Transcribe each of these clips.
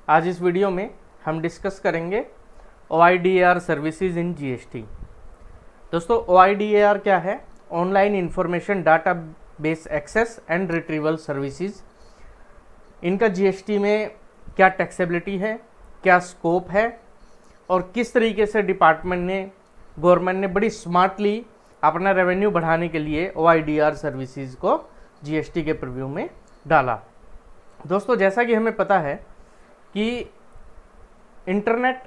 आज इस वीडियो में हम डिस्कस करेंगे OIDAR सर्विसेज इन GST। दोस्तों OIDAR क्या है? Online information data base access and retrieval services. इनका GST में क्या टैक्सेबिलिटी है, क्या स्कोप है और किस तरीके से गवर्नमेंट ने बड़ी स्मार्टली अपना रेवेन्यू बढ़ाने के लिए OIDAR सर्विसेज को GST के प्रीव्यू में डाला। दोस्तों जैसा कि हमें पता है कि इंटरनेट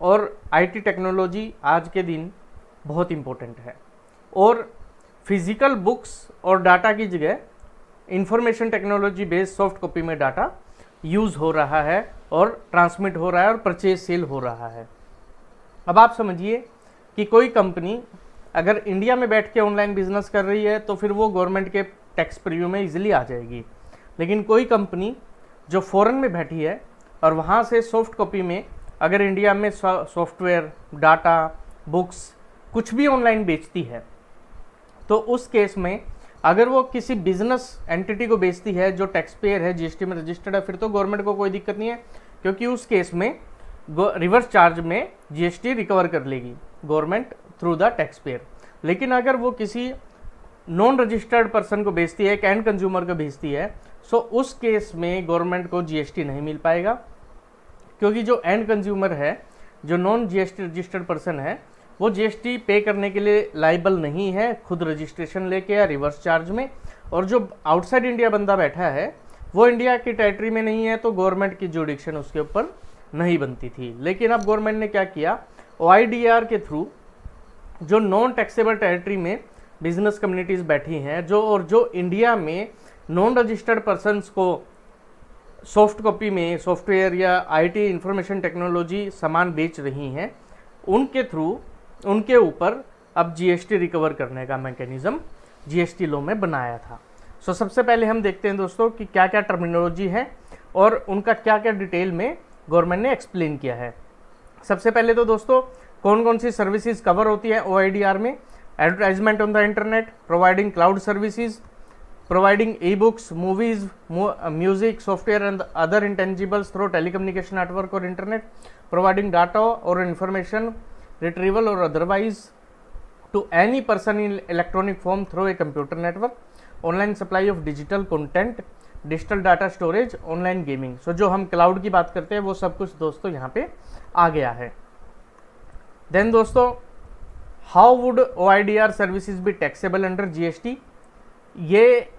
और IT टेक्नोलॉजी आज के दिन बहुत इम्पोर्टेंट है और फिज़िकल बुक्स और डाटा की जगह information technology based soft copy में डाटा यूज़ हो रहा है और ट्रांसमिट हो रहा है और परचेज सेल हो रहा है। अब आप समझिए कि कोई कंपनी अगर इंडिया में बैठ के ऑनलाइन बिजनेस कर रही है तो फिर वो गवर्नमेंट के टैक्स प्रीव्यू में इजीली आ जाएगी, लेकिन कोई कंपनी जो फॉरेन में बैठी है और वहाँ से सॉफ्ट कॉपी में अगर इंडिया में सॉफ्टवेयर, डाटा, बुक्स कुछ भी ऑनलाइन बेचती है तो उस केस में अगर वो किसी बिजनेस एंटिटी को बेचती है जो टैक्स पेयर है, GST में रजिस्टर्ड है, फिर तो गवर्नमेंट को कोई दिक्कत नहीं है, क्योंकि उस केस में रिवर्स चार्ज में GST रिकवर कर लेगी government through the tax payer. लेकिन अगर वो किसी नॉन रजिस्टर्ड पर्सन को बेचती है, एक एंड कंज्यूमर को बेचती है, सो उस केस में गवर्नमेंट को GST नहीं मिल पाएगा, क्योंकि जो एंड कंज्यूमर है, जो नॉन GST रजिस्टर्ड पर्सन है, वो GST पे करने के लिए लाइबल नहीं है खुद रजिस्ट्रेशन लेके या रिवर्स चार्ज में। और जो आउटसाइड इंडिया बंदा बैठा है वो इंडिया की टेरिटरी में नहीं है तो गवर्नमेंट की जुडिक्शन उसके ऊपर नहीं बनती थी। लेकिन अब गवर्नमेंट ने क्या किया, OIDAR के थ्रू जो नॉन टैक्सेबल टेरिटरी में बिजनेस कम्युनिटीज़ बैठी हैं जो इंडिया में नॉन रजिस्टर्ड पर्सनस को सॉफ्ट कॉपी में सॉफ्टवेयर या IT इंफॉर्मेशन टेक्नोलॉजी सामान बेच रही हैं, उनके थ्रू उनके ऊपर अब GST रिकवर करने का मैकेनिज़्म GST लॉ में बनाया था। सो सबसे पहले हम देखते हैं दोस्तों कि क्या क्या टर्मिनोलॉजी है और उनका क्या क्या डिटेल में गवर्नमेंट ने एक्सप्लेन किया है। सबसे पहले तो दोस्तों कौन कौन सी सर्विसेज कवर होती है OIDAR में? Advertisement on the internet, providing cloud services, providing e-books, movies, music, software and other intangibles through telecommunication network or internet, providing data or information retrieval or otherwise to any person in electronic form through a computer network, online supply of digital content, digital data storage, online gaming। so जो हम cloud की बात करते हैं वो सब कुछ दोस्तों यहाँ पे आ गया है। देन दोस्तों how would OIDAR services be taxable under GST? ये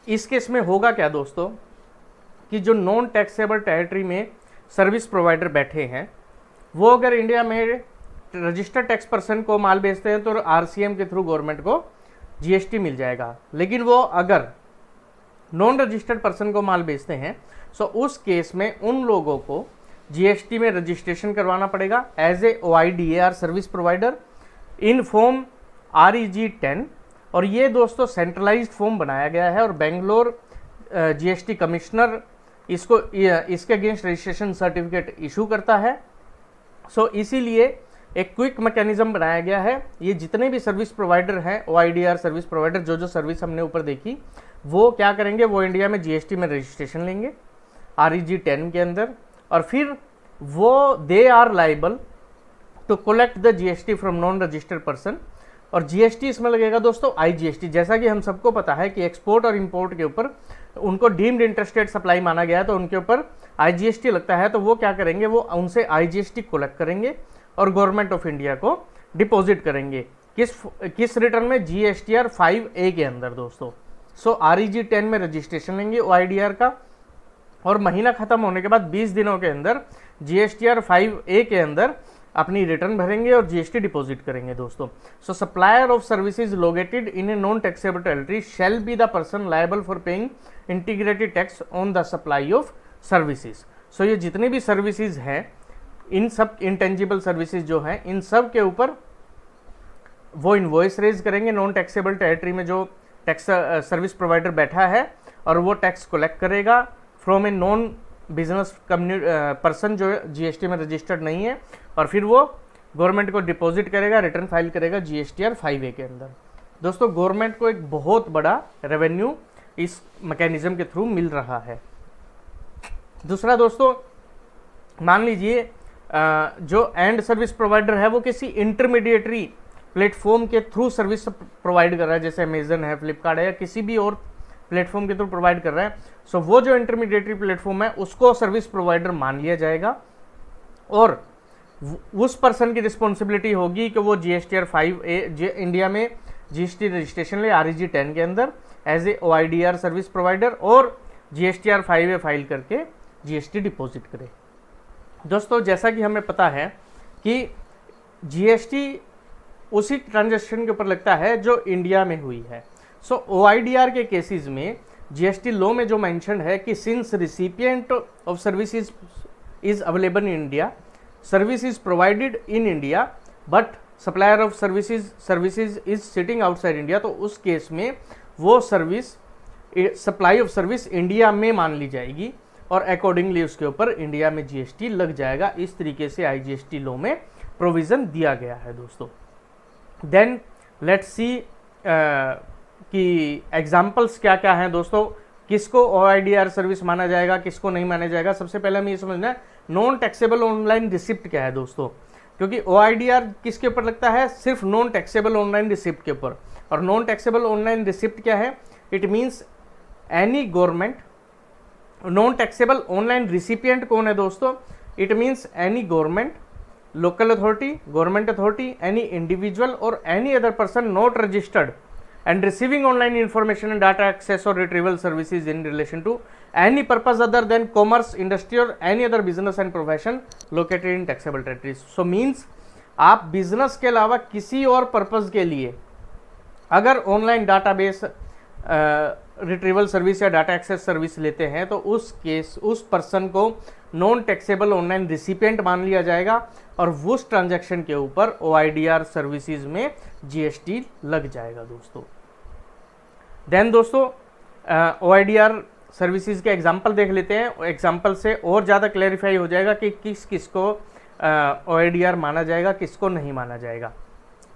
इस केस में होगा क्या दोस्तों कि जो नॉन टैक्सेबल टेरिटरी में सर्विस प्रोवाइडर बैठे हैं वो अगर इंडिया में रजिस्टर्ड टैक्स पर्सन को माल बेचते हैं तो RCM के थ्रू गवर्नमेंट को GST मिल जाएगा। लेकिन वो अगर नॉन रजिस्टर्ड पर्सन को माल बेचते हैं सो उस केस में उन लोगों को GST में रजिस्ट्रेशन करवाना पड़ेगा as a OIDAR service provider in form REG 10। और ये दोस्तों सेंट्रलाइज्ड फॉर्म बनाया गया है और बेंगलोर GST कमिश्नर इसके अगेंस्ट रजिस्ट्रेशन सर्टिफिकेट इशू करता है। सो इसीलिए एक क्विक मैकेनिज्म बनाया गया है। ये जितने भी सर्विस प्रोवाइडर हैं OIDAR सर्विस प्रोवाइडर, जो सर्विस हमने ऊपर देखी, वो क्या करेंगे, वो इंडिया में GST में रजिस्ट्रेशन लेंगे REG 10 के अंदर और फिर वो they are liable to collect the GST from non registered person. और GST इसमें लगेगा दोस्तों IGST। जैसा कि हम सबको पता है कि एक्सपोर्ट और इंपोर्ट के ऊपर उनको डीम्ड इंटरस्टेट सप्लाई माना गया है तो उनके ऊपर IGST लगता है। तो वो क्या करेंगे, वो उनसे IGST कलेक्ट करेंगे और गवर्नमेंट ऑफ इंडिया को डिपॉजिट करेंगे किस रिटर्न में, GSTR 5A के अंदर दोस्तों। सो REG 10 में रजिस्ट्रेशन लेंगे OIDAR का और महीना खत्म होने के बाद 20 दिनों के अंदर GSTR 5A के अंदर अपनी रिटर्न भरेंगे और GST डिपॉजिट करेंगे दोस्तों। So supplier of services located in a non taxable territory shall be the person liable for paying integrated tax on the supply of services. So ये जितने भी सर्विसेज हैं, इन सब इंटेंजिबल सर्विसेज जो हैं, इन सब के ऊपर वो इनवॉइस रेज करेंगे नॉन टैक्सेबल टेरिटरी में जो टैक्स सर्विस प्रोवाइडर बैठा है और वो टैक्स कलेक्ट करेगा from a non business person जो GST में रजिस्टर्ड नहीं है और फिर वो गवर्नमेंट को डिपॉजिट करेगा, रिटर्न फाइल करेगा GSTR 5A के अंदर। दोस्तों गवर्नमेंट को एक बहुत बड़ा रेवेन्यू इस मैकेनिज्म के थ्रू मिल रहा है। दूसरा दोस्तों, मान लीजिए जो एंड सर्विस प्रोवाइडर है वो किसी इंटरमीडिएटरी प्लेटफॉर्म के थ्रू सर्विस प्रोवाइड कर रहा है, जैसे अमेजन है, फ्लिपकार्ट है, या किसी भी और प्लेटफॉर्म के थ्रू प्रोवाइड कर रहा है। सो वो जो इंटरमीडिएटरी प्लेटफॉर्म है उसको सर्विस प्रोवाइडर मान लिया जाएगा, और उस पर्सन की रिस्पॉन्सिबिलिटी होगी कि वो GSTR 5A इंडिया में GST रजिस्ट्रेशन ले REG 10 के अंदर as a OIDR service provider, और GSTR 5A फाइल करके GST डिपॉजिट करे। दोस्तों, जैसा कि हमें पता है कि GST उसी ट्रांजैक्शन के ऊपर लगता है जो इंडिया में हुई है। सो OIDR के केसेस में GST लॉ में जो मेंशन है कि since recipient of services is available in India, service is provided in India, but supplier of services is sitting outside India, तो उस केस में वो service supply of service India में मान ली जाएगी और अकॉर्डिंगली उसके ऊपर इंडिया में GST लग जाएगा। इस तरीके से IGST लॉ में प्रोविजन दिया गया है दोस्तों। देन लेट्स सी कि एग्जाम्पल्स क्या क्या हैं दोस्तों, किसको OIDR सर्विस माना जाएगा, किसको नहीं माना जाएगा। सबसे पहले हमें ये समझना है नॉन टैक्सेबल ऑनलाइन रिसिप्ट क्या है दोस्तों, क्योंकि OIDR किसके ऊपर लगता है, सिर्फ नॉन टैक्सेबल ऑनलाइन रिसिप्ट के ऊपर। और नॉन टैक्सेबल ऑनलाइन रिसिप्ट क्या है, it means any government, non taxable online recipient कौन है दोस्तों, it means any government, local authority, government authority, any individual और any other person not registered and receiving online information and data access or retrieval services in relation to any purpose other than commerce, industry or any other business and profession located in taxable territories. So means आप business के अलावा किसी और purpose के लिए अगर online database retrieval service या data access service लेते हैं तो उस पर्सन को नॉन टैक्सेबल ऑनलाइन रिसिपिएंट मान लिया जाएगा और उस ट्रांजैक्शन के ऊपर OIDR सर्विसेज में GST लग जाएगा दोस्तों। देन दोस्तों, OIDR सर्विसेज के एग्जांपल देख लेते हैं। एग्जांपल से और ज़्यादा क्लैरिफाई हो जाएगा कि किस को OIDR माना जाएगा, किसको नहीं माना जाएगा।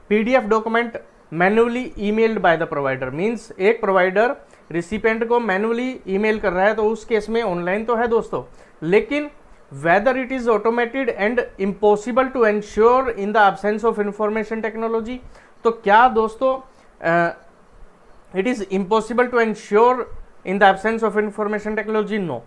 PDF document manually emailed by the provider, means एक प्रोवाइडर रिसिपिएंट को मैन्युअली ईमेल कर रहा है तो उस केस में ऑनलाइन तो है दोस्तों, लेकिन whether it is automated and impossible to ensure in the absence of information technology, तो क्या दोस्तों it is impossible to ensure in the absence of information technology? No,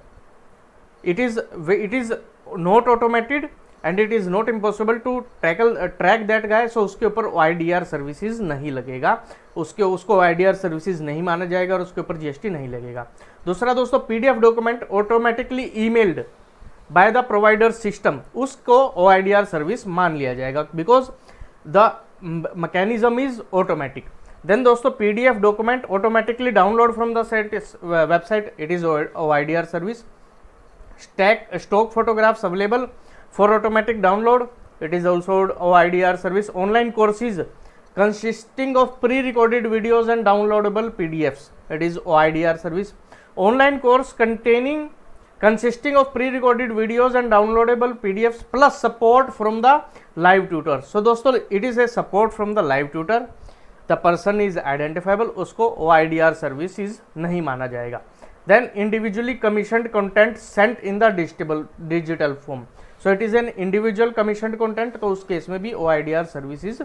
it is not automated and it is not impossible to track that guy, so उसके ऊपर OIDR services नहीं लगेगा, उसको OIDR services नहीं माना जाएगा और उसके ऊपर GST नहीं लगेगा। दूसरा दोस्तों, PDF document automatically emailed by the provider system, उसको OIDR सर्विस मान लिया जाएगा because the mechanism is automatic. Then दोस्तों, PDF document automatically download from the website, it is OIDR service. Stock photographs available for automatic download, it is also OIDR service. Online courses consisting of pre-recorded videos and downloadable PDFs, it is OIDR service. Online course consisting of pre-recorded videos and downloadable PDFs plus support from the live tutor. So दोस्तों, it is a support from the live tutor, the person is identifiable, उसको OIDR services नहीं माना जाएगा। Then individually commissioned content sent in the digital form, so it is an individual commissioned content, तो उस case में भी OIDR services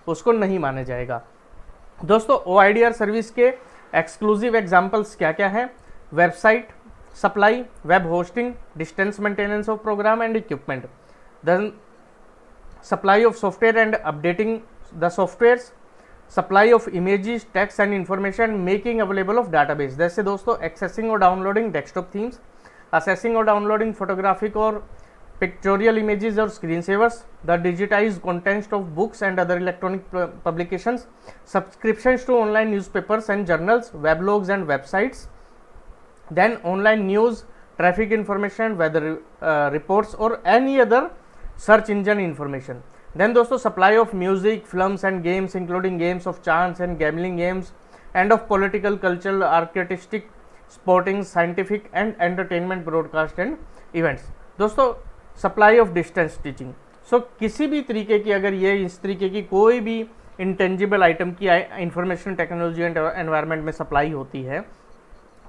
उसको नहीं माना जाएगा। दोस्तों, OIDR सर्विस के एक्सक्लूसिव एग्जांपल्स क्या क्या हैं? Website supply, web hosting, distance maintenance of program and equipment, then supply of software and updating the softwares, supply of images, text and information, making available of database. जैसे दोस्तों, accessing और downloading desktop themes, accessing और downloading photographic और pictorial images or screensavers, the digitized contents of books and other electronic publications, subscriptions to online newspapers and journals, weblogs and websites, then online news, traffic information, weather reports or any other search engine information. Then दोस्तों, supply of music, films and games including games of chance and gambling games, and of political, cultural, artistic, sporting, scientific and entertainment broadcast and events. दोस्तों, supply of distance teaching, सो किसी भी तरीके की अगर ये इस तरीके की कोई भी इंटेंजिबल आइटम की इंफॉर्मेशन टेक्नोलॉजी एंड एनवायरनमेंट में सप्लाई होती है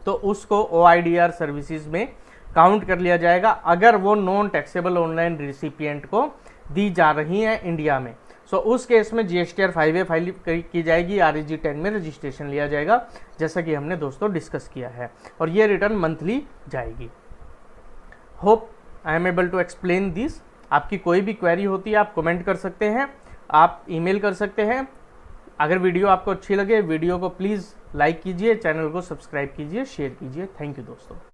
तो उसको OIDR सर्विसेज में काउंट कर लिया जाएगा अगर वो नॉन टैक्सेबल ऑनलाइन रिसिपिएंट को दी जा रही है इंडिया में। सो उस केस में GSTR 5A फाइल की जाएगी, REG 10 में रजिस्ट्रेशन लिया जाएगा, जैसा कि हमने दोस्तों डिस्कस किया है, और ये रिटर्न मंथली जाएगी। Hope I am able to explain this. आपकी कोई भी क्वेरी होती है आप कमेंट कर सकते हैं, आप ईमेल कर सकते हैं। अगर वीडियो आपको अच्छी लगे, वीडियो को प्लीज़ लाइक कीजिए, चैनल को सब्सक्राइब कीजिए, शेयर कीजिए। थैंक यू दोस्तों।